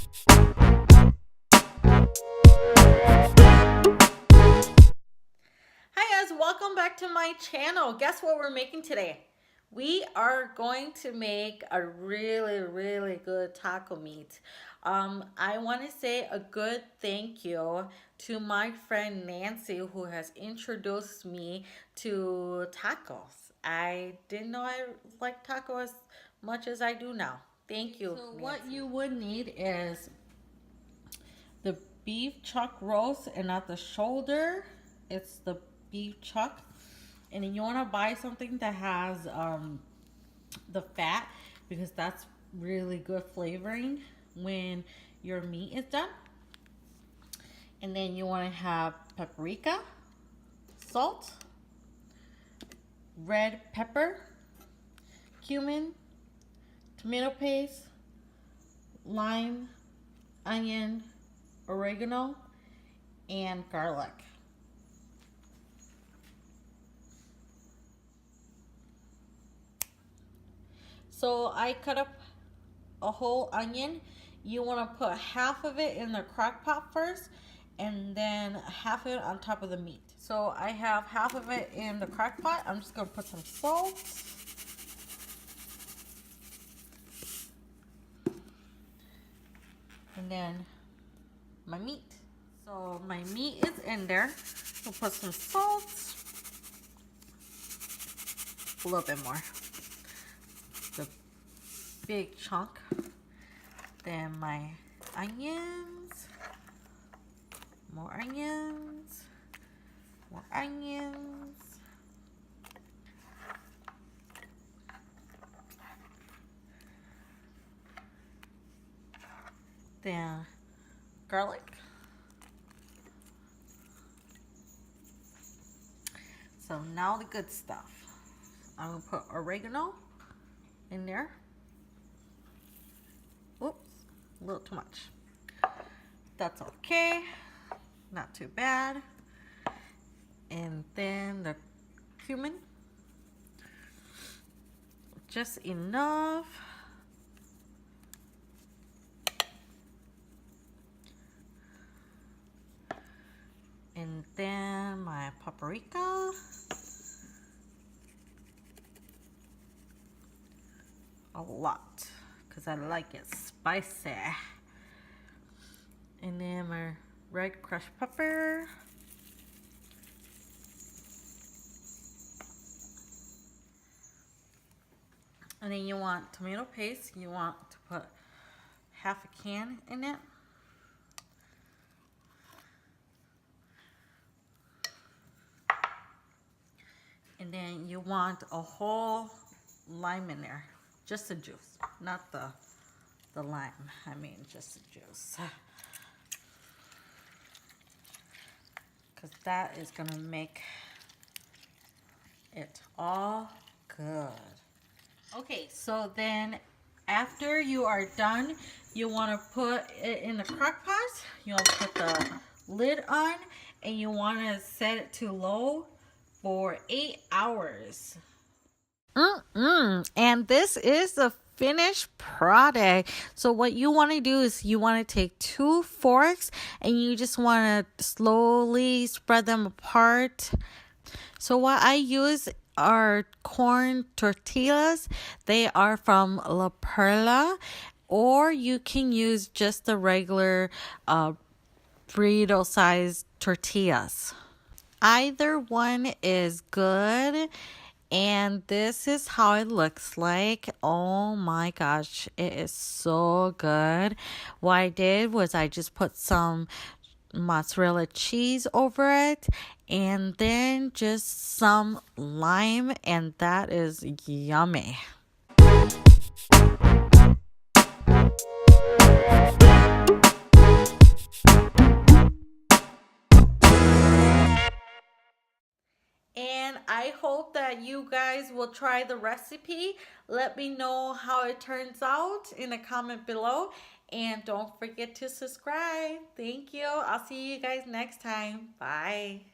Hi guys, welcome back to my channel. Guess what we're making today? We are going to make a really good taco meat. I want to say a good thank you to my friend Nancy, who has introduced me to tacos. I didn't know I like tacos as much as I do now. Thank you. So Nancy. What you would need is the beef chuck roast, and not the shoulder. It's the beef chuck. And then you want to buy something that has the fat, because that's really good flavoring when your meat is done. And then you want to have paprika, salt, red pepper, cumin, tomato paste, lime, onion, oregano, and garlic. So I cut up a whole onion. You want to put half of it in the crock pot first, and then half of it on top of the meat. So I have half of it in the crock pot. I'm just going to put some salt. And then my meat. So my meat is in there. We'll put some salt. A little bit more. The big chunk. Then my onions. More onions. More onions. Then garlic. So now the good stuff. I'm going to put oregano in there. Oops, a little too much. That's okay. Not too bad. And then the cumin. Just enough. And then my paprika. A lot, because I like it spicy. And then my red crushed pepper. And then you want tomato paste. You want to put half a can in it. And then you want a whole lime in there. Just the juice, not the lime. I mean, just the juice. Because that is going to make it all good. Okay, so then after you are done, you want to put it in the crock pot. You want to put the lid on, and you want to set it to low for 8 hours. And this is the finished product. So what you want to do is you want to take 2 forks and you just want to slowly spread them apart. So what I use are corn tortillas. They are from La Perla, or you can use just the regular burrito sized tortillas. Either one is good. And this is how it looks like. Oh my gosh, it is so good. What I did was I just put some mozzarella cheese over it, and then just some lime, and that is yummy. And I hope that you guys will try the recipe. Let me know how it turns out in the comment below. And don't forget to subscribe. Thank you. I'll see you guys next time. Bye.